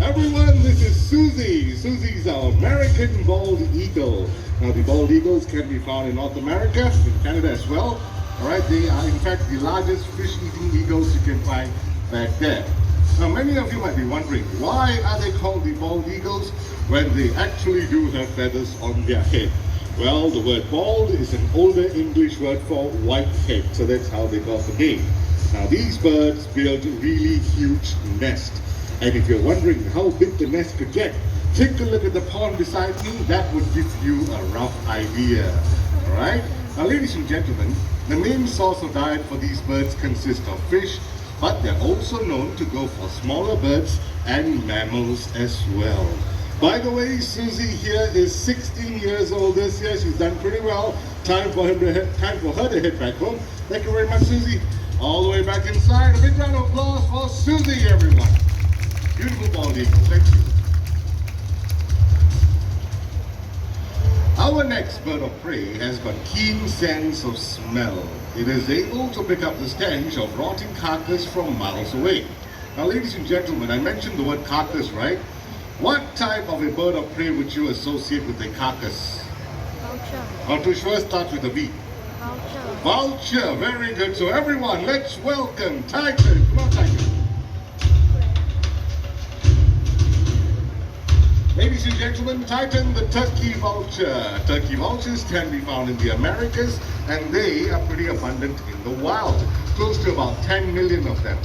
Everyone, this is Susie. Susie's our American bald eagle. Now, the bald eagles can be found in North America, in Canada as well. All right, they are in fact the largest fish-eating eagles you can find back there. Now, many of you might be wondering, why are they called the bald eagles when they actually do have feathers on their head? Well, the word bald is an older English word for white head, so that's how they got the name. Now, these birds build really huge nests. And if you're wondering how big the nest could get, take a look at the pond beside me. That would give you a rough idea. All right? Now, ladies and gentlemen, the main source of diet for these birds consists of fish, but they're also known to go for smaller birds and mammals as well. By the way, Susie here is 16 years old this year. She's done pretty well. Time for her to head back home. Thank you very much, Susie. All the way back inside. A big round of applause for Susie, everyone. Beautiful bald eagle, thank you. Our next bird of prey has got keen sense of smell. It is able to pick up the stench of rotting carcass from miles away. Now, ladies and gentlemen, I mentioned the word carcass, right? What type of a bird of prey would you associate with a carcass? Vulture. How to sure start with a V. Vulture. Vulture, very good. So everyone, let's welcome Titan. Come on, Titan. Ladies and gentlemen, Titan the turkey vulture. Turkey vultures can be found in the Americas and they are pretty abundant in the wild. Close to about 10 million of them.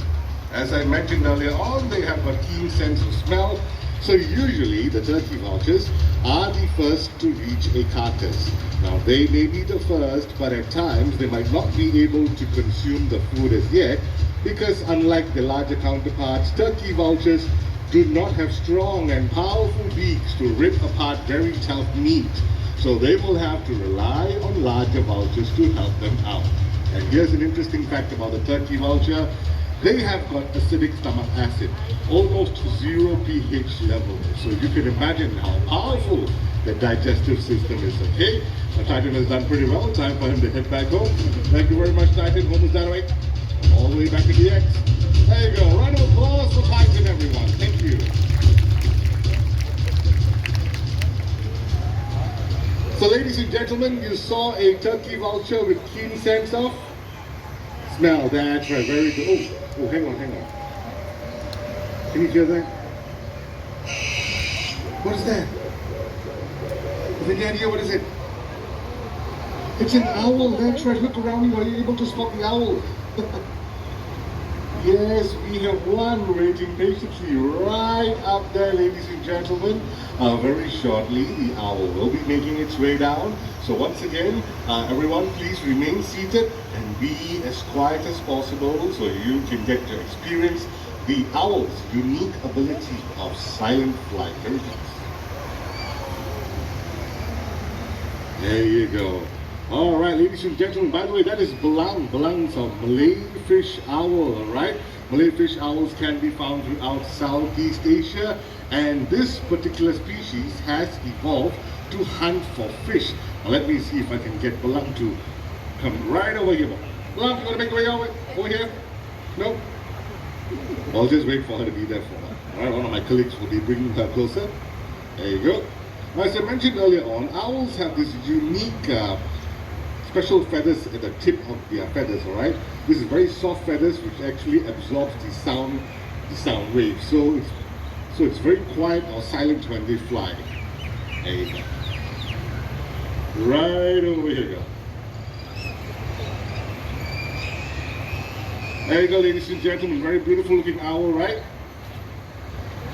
As I mentioned earlier on, they have a keen sense of smell. So usually the turkey vultures are the first to reach a carcass. Now they may be the first, but at times they might not be able to consume the food as yet because unlike the larger counterparts, turkey vultures do not have strong and powerful beaks to rip apart very tough meat. So they will have to rely on larger vultures to help them out. And here's an interesting fact about the turkey vulture. They have got acidic stomach acid, almost 0 pH level. So you can imagine how powerful the digestive system is, okay? Now, Titan has done pretty well. Time for him to head back home. Thank you very much, Titan. Home is that way. All the way back to the X. There you go. Round of applause for Titan, everyone. Thank you. So, ladies and gentlemen, you saw a turkey vulture with keen sense of smell. That's right. Very good. Oh, hang on. Can you hear that? What is that? Have any idea what is it? It's an owl. That's right. Look around you. Are you able to spot the owl? Yes, we have one waiting patiently right up there, ladies and gentlemen. Very shortly, the owl will be making its way down. So once again, everyone please remain seated and be as quiet as possible so you can get to experience the owl's unique ability of silent flight. Very nice. There you go. All right, ladies and gentlemen, by the way, that is belang. Belang's a Malay fish owl, all right? Malay fish owls can be found throughout Southeast Asia, and this particular species has evolved to hunt for fish. Now, let me see if I can get Belang to come right over here. Belang, you want to make your way over here? No? I'll just wait for her to be there for her. All right, one of my colleagues will be bringing her closer. There you go. Now, as I mentioned earlier on, owls have this unique special feathers at the tip of their feathers, all right? This is very soft feathers which actually absorbs the sound waves. So it's very quiet or silent when they fly. There you go. Right over here, go. There you go, ladies and gentlemen. Very beautiful looking owl, right?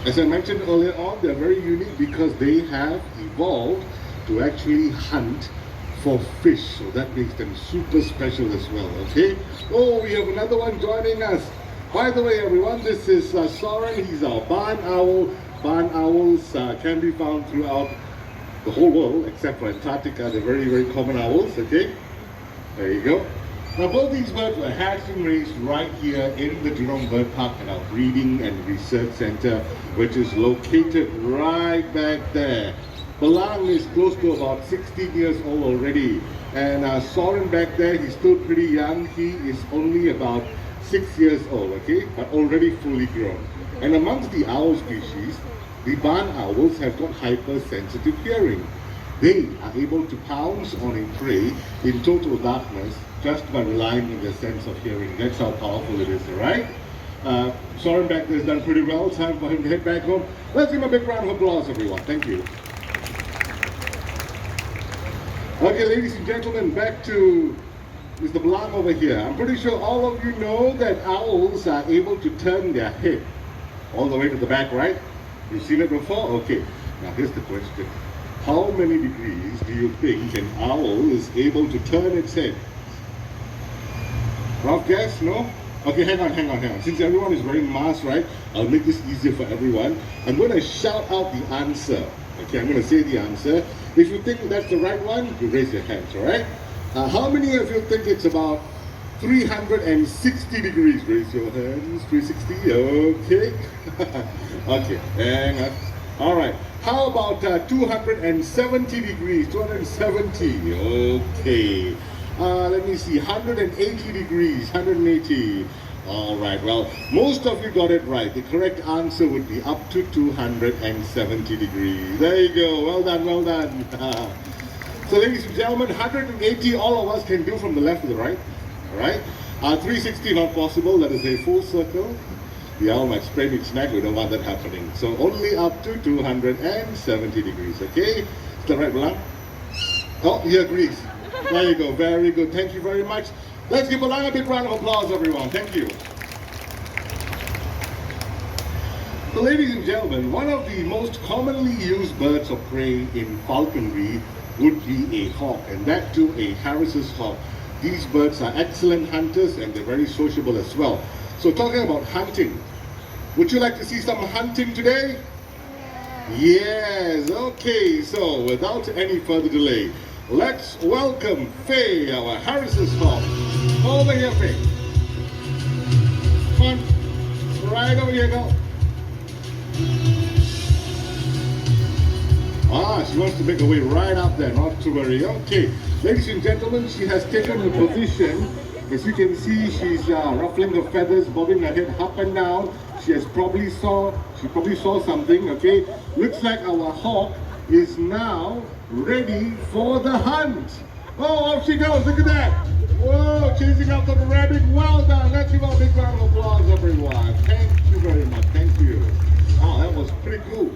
As I mentioned earlier on, they're very unique because they have evolved to actually hunt for fish, so that makes them super special as well, okay? Oh, we have another one joining us. By the way, everyone, this is Soren. He's our barn owl. Barn owls can be found throughout the whole world, except for Antarctica. They're very, very common owls, okay? There you go. Now, both these birds were hatched and raised right here in the Jurong Bird Park at our Breeding and Research Center, which is located right back there. Belang is close to about 16 years old already. And Soren back there, he's still pretty young. He is only about 6 years old, okay, but already fully grown. And amongst the owl species, the barn owls have got hypersensitive hearing. They are able to pounce on a prey in total darkness just by relying on their sense of hearing. That's how powerful it is, alright? Soren back there has done pretty well. Time for him to head back home. Let's give him a big round of applause, everyone. Thank you. Okay, ladies and gentlemen, back to Mr. Blang over here. I'm pretty sure all of you know that owls are able to turn their head all the way to the back, right? You've seen it before? Okay. Now here's the question. How many degrees do you think an owl is able to turn its head? Rough guess? No? Okay, hang on. Since everyone is wearing masks, right? I'll make this easier for everyone. I'm going to shout out the answer. Okay, I'm going to say the answer. If you think that's the right one, you raise your hands, alright? How many of you think it's about 360 degrees? Raise your hands. 360, okay. Okay, hang on. Alright, how about 270 degrees? 270, okay. Let me see, 180 degrees, 180. Alright, well, most of you got it right. The correct answer would be up to 270 degrees. There you go, well done, well done. So ladies and gentlemen, 180 all of us can do from the left to the right. Alright? 360 not possible, that is a full circle. The owl might sprain its neck, we don't want that happening. So only up to 270 degrees, okay? Is that right, Blang? Oh, he agrees. There you go, very good. Thank you very much. Let's give Blang a big round of applause, everyone. Thank you. So ladies and gentlemen, one of the most commonly used birds of prey in falconry would be a hawk, and that too a Harris's hawk. These birds are excellent hunters and they're very sociable as well. So talking about hunting, would you like to see some hunting today? Yes, okay, so without any further delay, let's welcome Faye, our Harris's hawk. Over here, Faye. Come on, right over here, go. She wants to make her way right up there, not to worry. Okay, ladies and gentlemen, she has taken her position. As you can see, she's ruffling her feathers, bobbing her head up and down. She probably saw something, okay? Looks like our hawk is now ready for the hunt. Oh, off she goes, look at that. Whoa, chasing after the rabbit, well done. Let's give her a big round of applause, everyone. Thank you very much, thank you. Oh, that was pretty cool.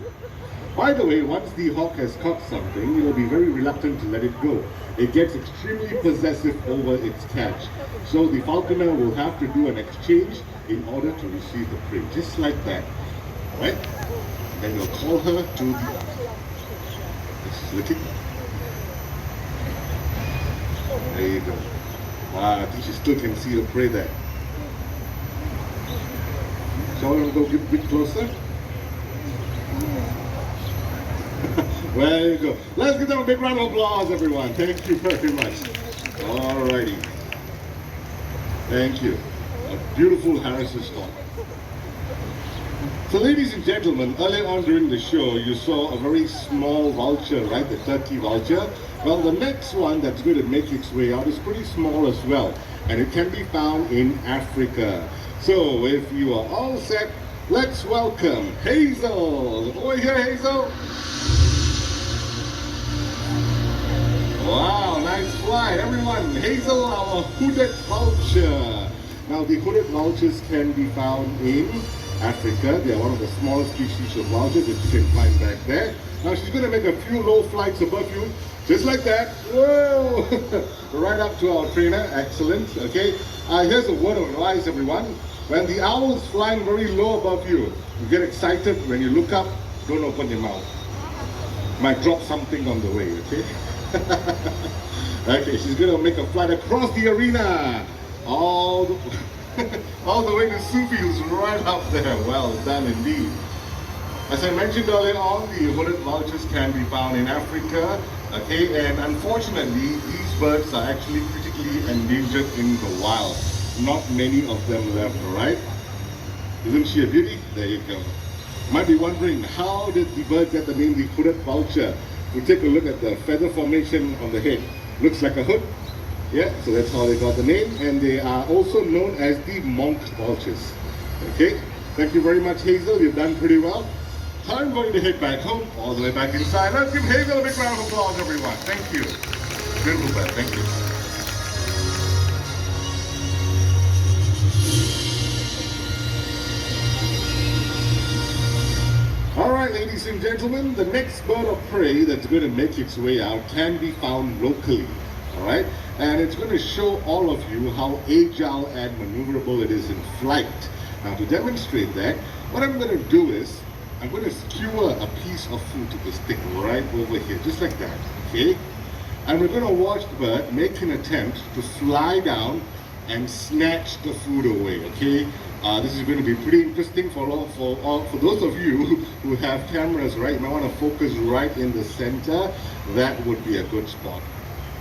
By the way, once the hawk has caught something, it will be very reluctant to let it go. It gets extremely possessive over its catch. So the falconer will have to do an exchange in order to receive the prey, just like that. Alright? Then you'll call her to the... She's looking. There you go. Wow, I think she still can see the prey there. Shall we go a bit closer? There you go. Let's give them a big round of applause, everyone. Thank you very much. Alrighty. Thank you. A beautiful Harris's hawk. So ladies and gentlemen, earlier on during the show, you saw a very small vulture, right? The turkey vulture. Well, the next one that's going to make its way out is pretty small as well. And it can be found in Africa. So if you are all set, let's welcome Hazel. Over here, Hazel. Wow, nice flight. Everyone, Hazel, our hooded vulture. Now, the hooded vultures can be found in Africa. They are one of the smallest species of vultures that you can find back there. Now, she's going to make a few low flights above you, just like that. Whoa! Right up to our trainer. Excellent. Okay. Here's a word of advice, everyone. When the owl is flying very low above you, you get excited. When you look up, don't open your mouth. Might drop something on the way, okay? Okay, she's going to make a flight across the arena. All the way to Sufi, who's right up there. Well done indeed. As I mentioned earlier on, the hooded vultures can be found in Africa. Okay, and unfortunately, these birds are actually critically endangered in the wild. Not many of them left, alright? Isn't she a beauty? There you go. You might be wondering, how did the bird get the name the hooded vulture? We take a look at the feather formation on the head. Looks like a hood. Yeah, so that's how they got the name, and they are also known as the monk vultures. Okay, thank you very much, Hazel. You've done pretty well. I'm going to head back home, all the way back inside. Let's give Hazel a big round of applause, everyone. Thank you. Beautiful, thank you. All right, ladies and gentlemen, the next bird of prey that's going to make its way out can be found locally. All right, and it's going to show all of you how agile and maneuverable it is in flight. Now, to demonstrate that, what I'm going to do is I'm going to skewer a piece of food to the stick right over here, just like that, okay? And we're going to watch the bird make an attempt to fly down and snatch the food away, okay? This is going to be pretty interesting for those of you who have cameras, right? You might want to focus right in the center. That would be a good spot.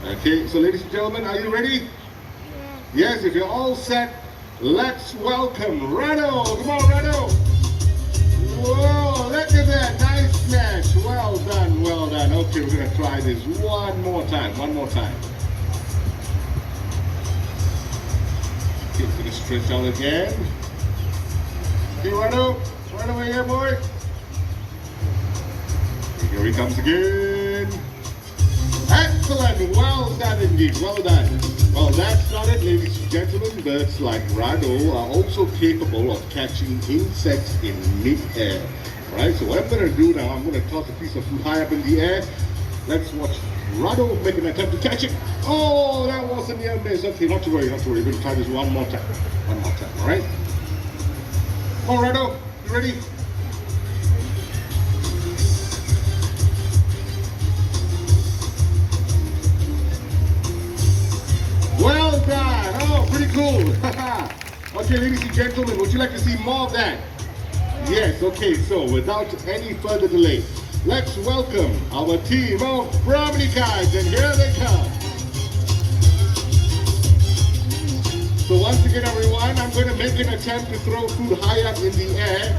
Okay, so ladies and gentlemen, are you ready? Yeah. Yes, if you're all set, let's welcome Rado. Come on, Rado. Whoa, look at that, nice snatch. Well done, well done. Okay, we're gonna try this one more time. Okay, it's gonna stretch out again. Okay, Rado, right away here, boy. Here he comes again. Excellent, well done indeed, well done. Well, that's not it, ladies and gentlemen. Birds like Rado are also capable of catching insects in mid-air. Alright, so what I'm going to do now, I'm going to toss a piece of food high up in the air. Let's watch Rado make an attempt to catch it. Oh, that was a near miss. Okay, not to worry. We're going to try this one more time. Alright? Come on, Rado, you ready? Well done! Oh, pretty cool! Okay, ladies and gentlemen, would you like to see more of that? Yes, okay, so without any further delay, let's welcome our team of Brahmini kites, and here they come! So once again, everyone, I'm going to make an attempt to throw food high up in the air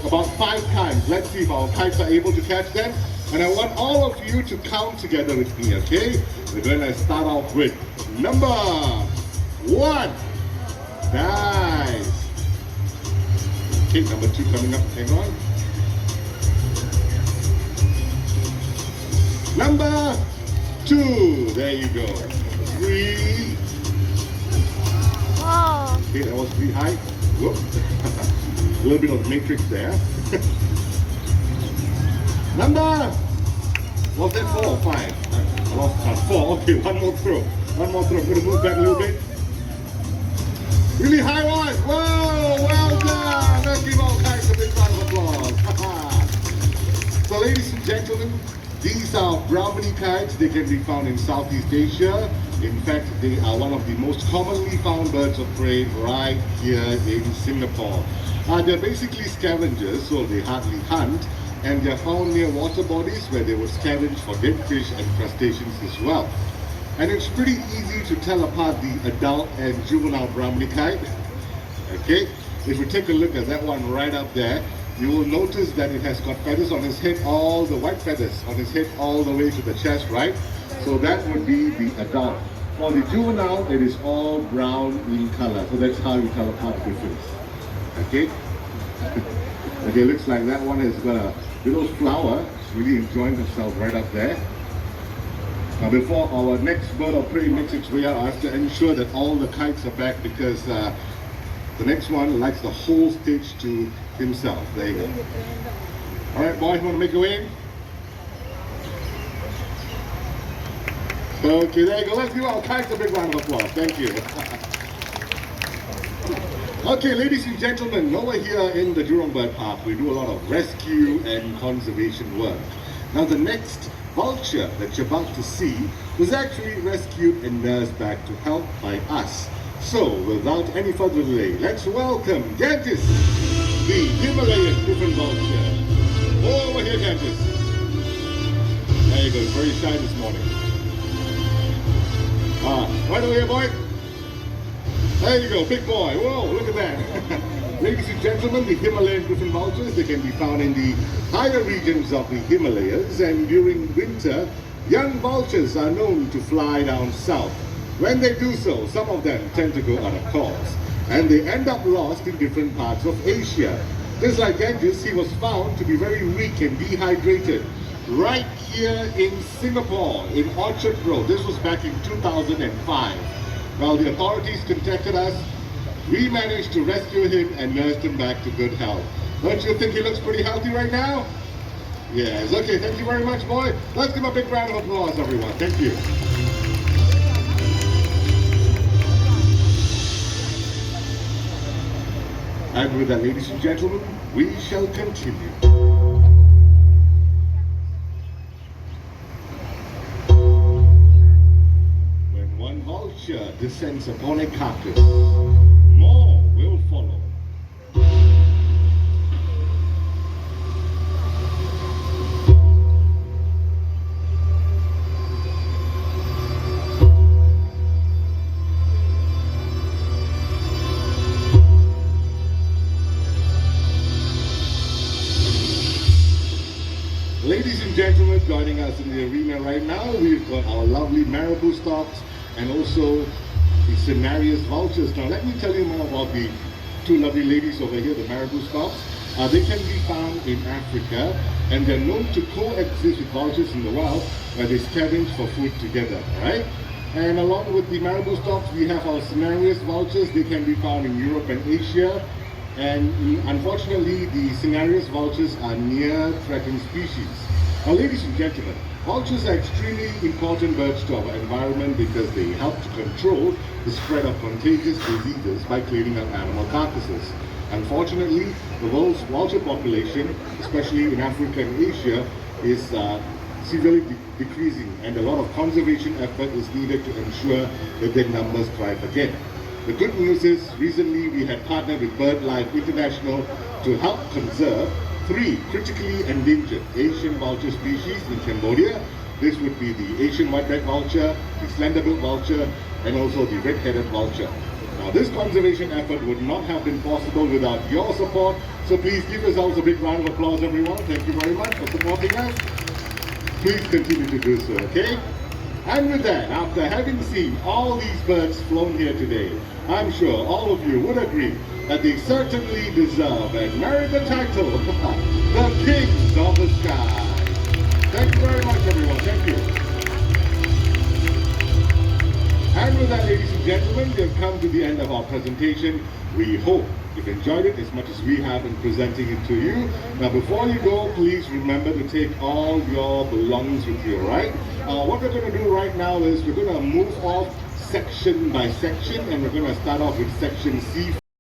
about 5 times. Let's see if our kites are able to catch them. And I want all of you to count together with me, okay? We're going to start off with number 1. Nice. Okay, number 2 coming up. Hang on. Number 2. There you go. 3. Whoa. Okay, that was 3 high. Whoop. A little bit of matrix there. Number, was that 4 or 5? I lost count. 4. Okay, one more throw. I'm going to move back a little bit. Really high one. Whoa, well done. Let's give all kinds a big round of applause. So ladies and gentlemen, these are Brahmini kites. They can be found in Southeast Asia. In fact, they are one of the most commonly found birds of prey right here in Singapore. They're basically scavengers, so they hardly hunt. And they're found near water bodies where they will scavenge for dead fish and crustaceans as well. And it's pretty easy to tell apart the adult and juvenile Brahmini kite. Okay, if we take a look at that one right up there, you will notice that it has got feathers on his head, all the white feathers on his head all the way to the chest, right? So that would be the adult. For the juvenile, it is all brown in color. So that's how you tell apart the difference. Okay? Okay, looks like that one has got a little flower. It's really enjoying herself right up there. Now before our next bird of prey makes its way out, I have to ensure that all the kites are back because the next one likes the whole stage to himself. There you go. Alright boys, want to make your way in? Okay, there you go. Let's give our kites a big round of applause. Thank you. Okay, ladies and gentlemen, over here in the Jurong Bird Park, we do a lot of rescue and conservation work. Now the next vulture that you're about to see was actually rescued and nursed back to health by us. So, without any further delay, let's welcome Gantis, the Himalayan griffon vulture. Over here, Gantis. There you go, very shy this morning. Right over here, boy. There you go, big boy. Whoa, look at that. Ladies and gentlemen, the Himalayan griffon vultures, they can be found in the higher regions of the Himalayas, and during winter, young vultures are known to fly down south. When they do so, some of them tend to go out of course, and they end up lost in different parts of Asia. Just like Genghis, he was found to be very weak and dehydrated right here in Singapore, in Orchard Road. This was back in 2005. Well, the authorities contacted us. We managed to rescue him and nursed him back to good health. Don't you think he looks pretty healthy right now? Yes, okay, thank you very much, boy. Let's give him a big round of applause, everyone. Thank you. And with that, ladies and gentlemen, we shall continue. When one vulture descends upon a carcass, more will follow. Ladies and gentlemen, joining us in the arena right now, we've got our lovely marabou storks and also the cinereous vultures. Now, let me tell you more about the two lovely ladies over here, the marabou storks. They can be found in Africa, and they're known to coexist with vultures in the wild, where they scavenge for food together, right? And along with the marabou storks, we have our cinereous vultures. They can be found in Europe and Asia. And unfortunately, the cinereous vultures are near threatened species. Now, ladies and gentlemen, vultures are extremely important birds to our environment because they help to control the spread of contagious diseases by cleaning up animal carcasses. Unfortunately, the world's vulture population, especially in Africa and Asia, is severely decreasing, and a lot of conservation effort is needed to ensure that their numbers thrive again. The good news is, recently we had partnered with BirdLife International to help conserve 3 critically endangered Asian vulture species in Cambodia. This would be the Asian white-backed vulture, the slender-billed vulture, and also the red-headed vulture. Now, this conservation effort would not have been possible without your support, so please give yourselves a big round of applause, everyone. Thank you very much for supporting us. Please continue to do so, okay? And with that, after having seen all these birds flown here today, I'm sure all of you would agree that they certainly deserve and merit the title, the Kings of the Sky. Thank you very much, everyone. Thank you. And with that, ladies and gentlemen, we have come to the end of our presentation. We hope you've enjoyed it as much as we have in presenting it to you. Now, before you go, please remember to take all your belongings with you, all right? What we're going to do right now is we're going to move off section by section, and we're going to start off with section C.